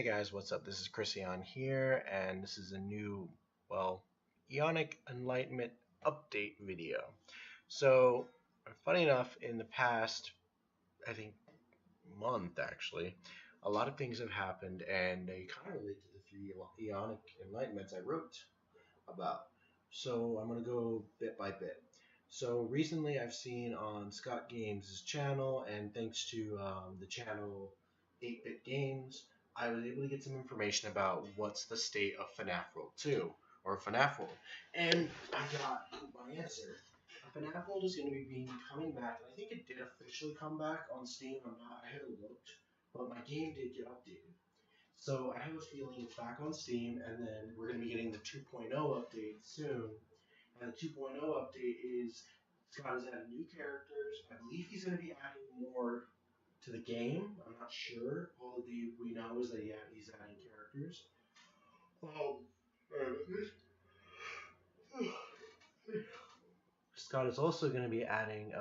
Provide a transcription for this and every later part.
Hey guys, what's up? This is Chrisian here, and this is a new, Eonic Enlightenment update video. So, funny enough, in the past, I think, month actually, a lot of things have happened, and they kind of relate to the three Eonic Enlightenments I wrote about. So, I'm going to go bit by bit. So, recently I've seen on Scott Games' channel, and thanks to the channel 8-Bit Games, I was able to get some information about what's the state of FNAF World 2, or FNAF World. And I got my answer. FNAF World is going to be coming back, and I think it did officially come back on Steam. I haven't looked, but my game did get updated. So I have a feeling it's back on Steam, and then we're going to be getting the 2.0 update soon. And the 2.0 update is Scott has added new characters. I believe he's going to be adding more to the game. I'm not sure. All we know is that he's adding characters. Scott is also going to be adding,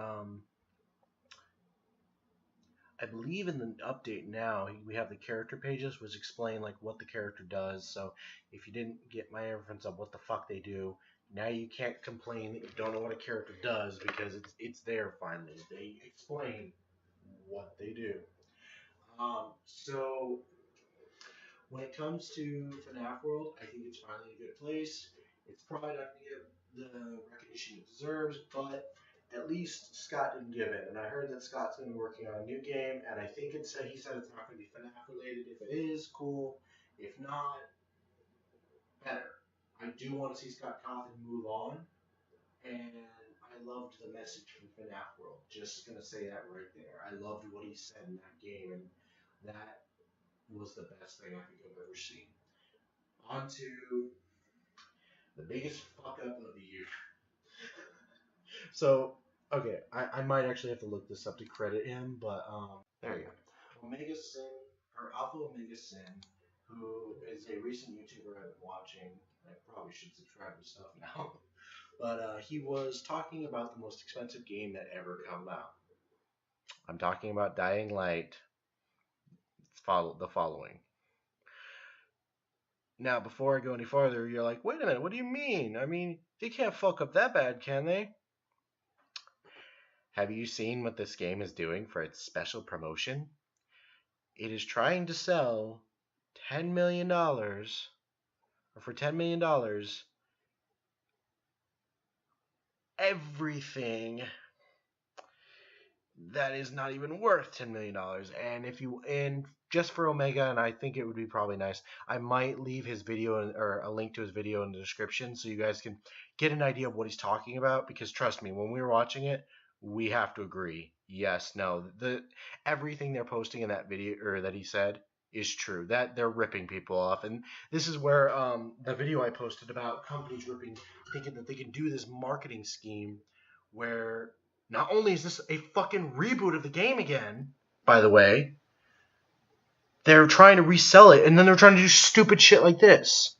I believe in the update now, we have the character pages which explain like what the character does. So if you didn't get my reference of what the fuck they do, now you can't complain that you don't know what a character does, because it's there finally. They explain what they do. So when it comes to FNAF World, I think it's finally in a good place. It's probably not going to get the recognition it deserves, but at least Scott didn't give it. And I heard that Scott's going to be working on a new game, and I think he said it's not going to be FNAF related. If it is, cool. If not, better. I do want to see Scott Cawthon move on, and I loved the message from FNAF World. Just going to say that right there. I loved what he said in that game, and that was the best thing I think I've ever seen. On to the biggest fuck up of the year. So, okay, I might actually have to look this up to credit him, but there you go. Omega Sin, or Alpha Omega Sin, who is a recent YouTuber I've been watching. I probably should subscribe to stuff now. But he was talking about the most expensive game that ever come out. I'm talking about Dying Light. The following. Now, before I go any farther, you're like, wait a minute, what do you mean? I mean, they can't fuck up that bad, can they? Have you seen what this game is doing for its special promotion? It is trying to sell $10 million, or for $10 million, everything that is not even worth $10 million. And just for Omega, and I think it would be probably nice, I might leave his video or a link to his video in the description so you guys can get an idea of what he's talking about, because trust me, when we were watching it, we have to agree. Yes, no, everything they're posting in that video, or that he said, is true. That they're ripping people off, and this is where the video I posted about companies thinking that they can do this marketing scheme where not only is this a fucking reboot of the game again, by the way, they're trying to resell it, and then they're trying to do stupid shit like this.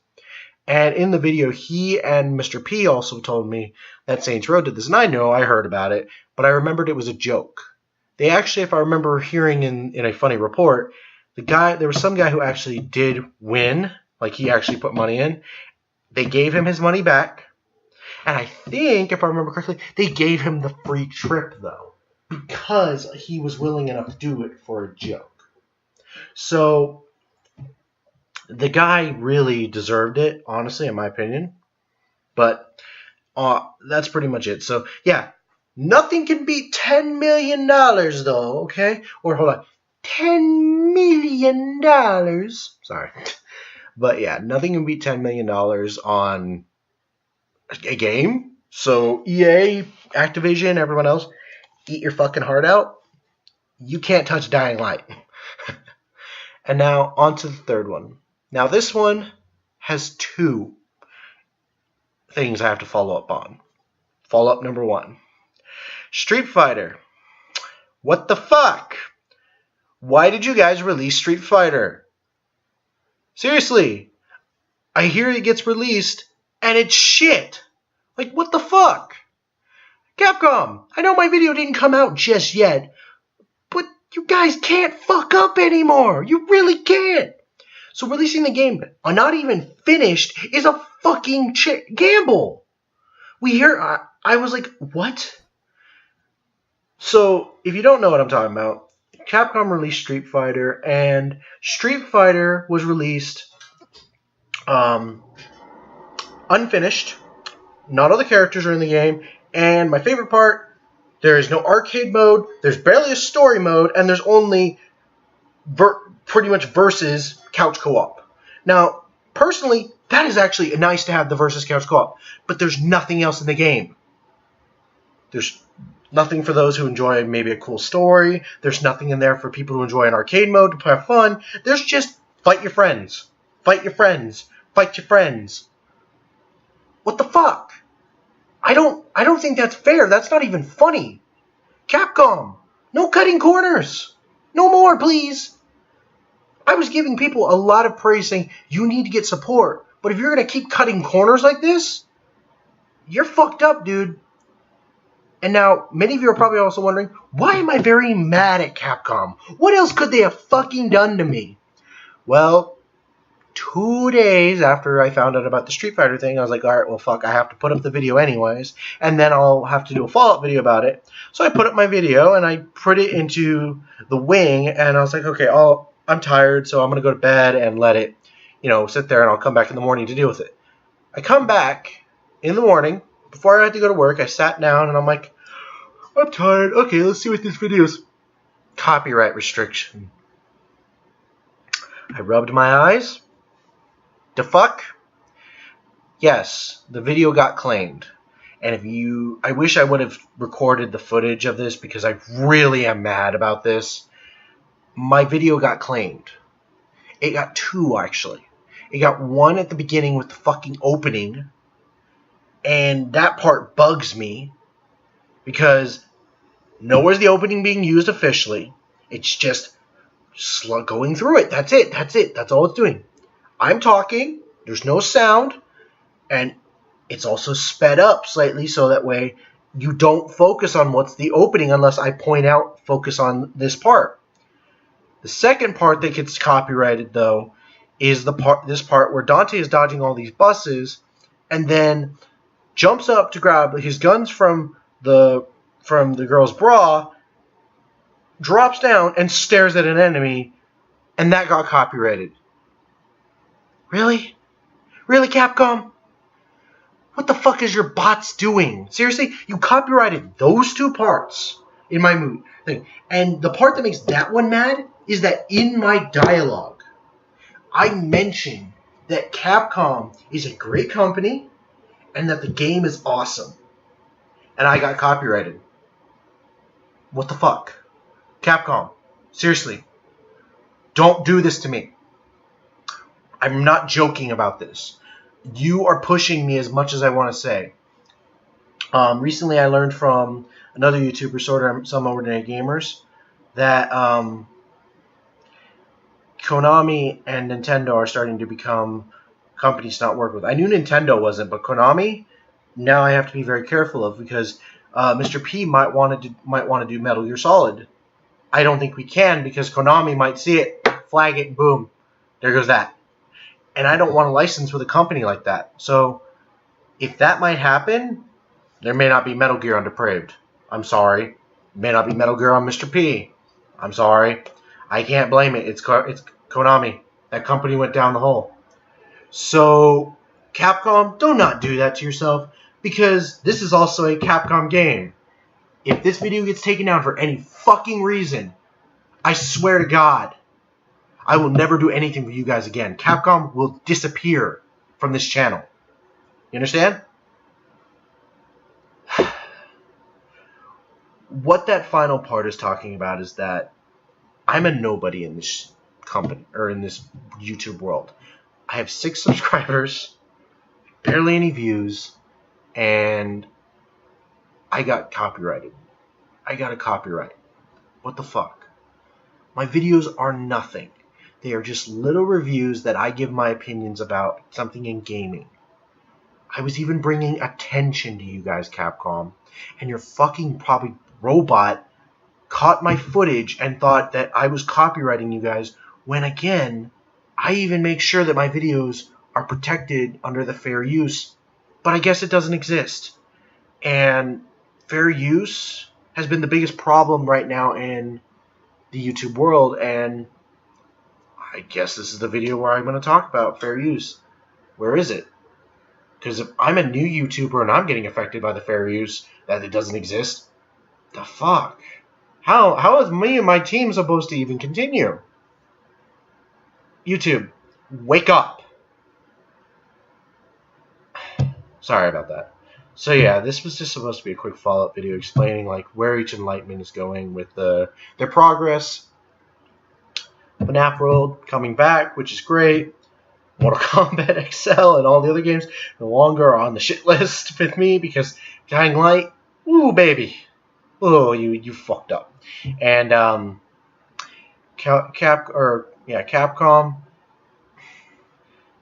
And in the video, he and Mr. P also told me that Saints Row did this. And I heard about it, but I remembered it was a joke. They actually, if I remember hearing in a funny report, there was some guy who actually did win. Like, he actually put money in. They gave him his money back. And I think, if I remember correctly, they gave him the free trip, though, because he was willing enough to do it for a joke. So the guy really deserved it, honestly, in my opinion. But that's pretty much it. So, yeah, nothing can beat $10 million, though, okay? Or, hold on, $10 million. Sorry. But, yeah, nothing can beat $10 million on a game. So, EA, Activision, everyone else, eat your fucking heart out. You can't touch Dying Light. And now, on to the third one. Now, this one has two things I have to follow up on. Follow-up number 1. Street Fighter. What the fuck? Why did you guys release Street Fighter? Seriously. I hear it gets released, and it's shit. Like, what the fuck? Capcom, I know my video didn't come out just yet, but you guys can't fuck up anymore. You really can't. So releasing the game not even finished is a fucking gamble. We hear, I was like, what? So if you don't know what I'm talking about, Capcom released Street Fighter, and Street Fighter was released unfinished. Not all the characters are in the game, and my favorite part, there is no arcade mode, there's barely a story mode, and there's only pretty much versus couch co-op. Now, personally, that is actually nice to have the versus couch co-op, but there's nothing else in the game. There's nothing for those who enjoy maybe a cool story. There's nothing in there for people who enjoy an arcade mode to have fun. There's just fight your friends. Fight your friends. Fight your friends. What the fuck? I don't think that's fair. That's not even funny. Capcom, no cutting corners. No more, please. I was giving people a lot of praise saying, you need to get support. But if you're going to keep cutting corners like this, you're fucked up, dude. And now, many of you are probably also wondering, why am I very mad at Capcom? What else could they have fucking done to me? Well, 2 days after I found out about the Street Fighter thing, I was like, alright, well, fuck, I have to put up the video anyways, and then I'll have to do a follow-up video about it. So I put up my video, and I put it into the wing, and I was like, okay, I'm tired, so I'm going to go to bed and let it, sit there, and I'll come back in the morning to deal with it. I come back in the morning. Before I had to go to work, I sat down, and I'm like, I'm tired. Okay, let's see what this video is. Copyright restriction. I rubbed my eyes. The fuck? Yes, the video got claimed. And I wish I would have recorded the footage of this because I really am mad about this. My video got claimed. It got 2, actually. It got 1 at the beginning with the fucking opening. And that part bugs me because nowhere's the opening being used officially. It's just going through it. That's it. That's all it's doing. I'm talking. There's no sound. And it's also sped up slightly so that way you don't focus on what's the opening unless I point out, focus on this part. The second part that gets copyrighted, though, is this part where Dante is dodging all these buses and then jumps up to grab his guns from the girl's bra, drops down, and stares at an enemy, and that got copyrighted. Really? Really, Capcom? What the fuck is your bots doing? Seriously? You copyrighted those 2 parts in my movie thing. And the part that makes that one mad is that in my dialogue, I mentioned that Capcom is a great company and that the game is awesome. And I got copyrighted. What the fuck? Capcom, seriously, don't do this to me. I'm not joking about this. You are pushing me as much as I want to say. Recently I learned from another YouTuber, Some Ordinary Gamers, that Konami and Nintendo are starting to become companies to not work with. I knew Nintendo wasn't, but Konami, now I have to be very careful of because Mr. P might want to do Metal Gear Solid. I don't think we can because Konami might see it, flag it, and boom, there goes that. And I don't want to license with a company like that. So if that might happen, there may not be Metal Gear on Depraved. I'm sorry. It may not be Metal Gear on Mr. P. I'm sorry. I can't blame it. It's Konami. That company went down the hole. So Capcom, do not do that to yourself because this is also a Capcom game. If this video gets taken down for any fucking reason, I swear to God, I will never do anything for you guys again. Capcom will disappear from this channel. You understand? What that final part is talking about is that I'm a nobody in this company or in this YouTube world. I have 6 subscribers, barely any views, and I got copyrighted. I got a copyright. What the fuck? My videos are nothing. They are just little reviews that I give my opinions about something in gaming. I was even bringing attention to you guys, Capcom, and your fucking probably robot caught my footage and thought that I was copyrighting you guys when, again, I even make sure that my videos are protected under the fair use, but I guess it doesn't exist. And fair use has been the biggest problem right now in the YouTube world, and I guess this is the video where I'm going to talk about fair use. Where is it? Because if I'm a new YouTuber and I'm getting affected by the fair use that it doesn't exist, the fuck? How is me and my team supposed to even continue? YouTube, wake up. Sorry about that. So yeah, this was just supposed to be a quick follow-up video explaining like where each Enlightenment is going with their progress. FNAF World coming back, which is great. Mortal Kombat XL and all the other games no longer are on the shit list with me because Dying Light, ooh baby, oh you fucked up. And Capcom,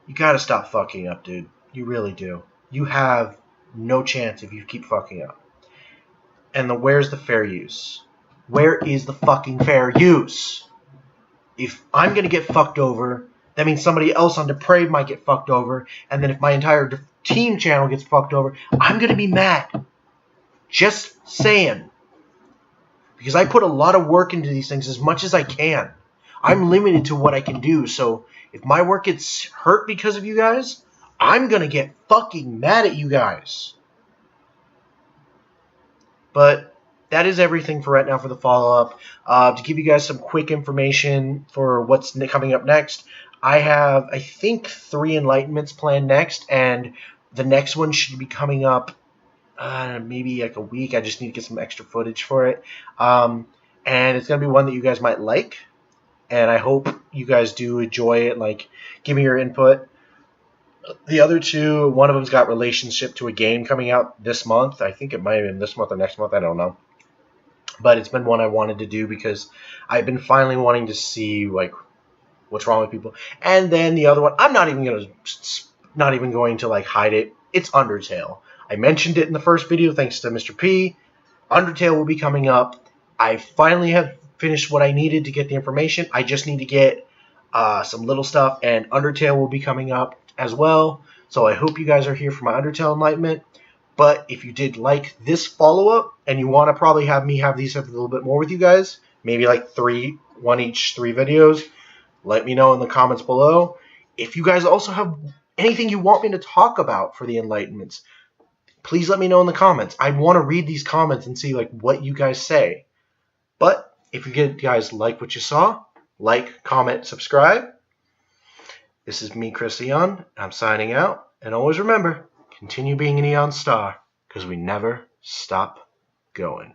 you gotta stop fucking up, dude. You really do. You have no chance if you keep fucking up. And where's the fair use? Where is the fucking fair use? If I'm gonna get fucked over, that means somebody else on Depraved might get fucked over, and then if my entire team channel gets fucked over, I'm gonna be mad. Just saying. Because I put a lot of work into these things as much as I can. I'm limited to what I can do, so if my work gets hurt because of you guys, I'm gonna get fucking mad at you guys. But that is everything for right now for the follow-up. To give you guys some quick information for what's coming up next, I have, I think, 3 Enlightenments planned next, and the next one should be coming up maybe like a week. I just need to get some extra footage for it. And it's going to be one that you guys might like, and I hope you guys do enjoy it. Like, give me your input. The other 2, one of them's got relationship to a game coming out this month. I think it might have been this month or next month. I don't know. But it's been one I wanted to do because I've been finally wanting to see like what's wrong with people. And then the other one, I'm not even going to like hide it. It's Undertale. I mentioned it in the first video thanks to Mr. P. Undertale will be coming up. I finally have finished what I needed to get the information. I just need to get some little stuff, and Undertale will be coming up as well. So I hope you guys are here for my Undertale Enlightenment. But if you did like this follow-up and you want to probably have me have these a little bit more with you guys, maybe like 3 videos, let me know in the comments below. If you guys also have anything you want me to talk about for the Enlightenments, please let me know in the comments. I want to read these comments and see like what you guys say. But if you guys like what you saw, like, comment, subscribe. This is me, Chris Eon. I'm signing out. And always remember, continue being an Eon star, because we never stop going.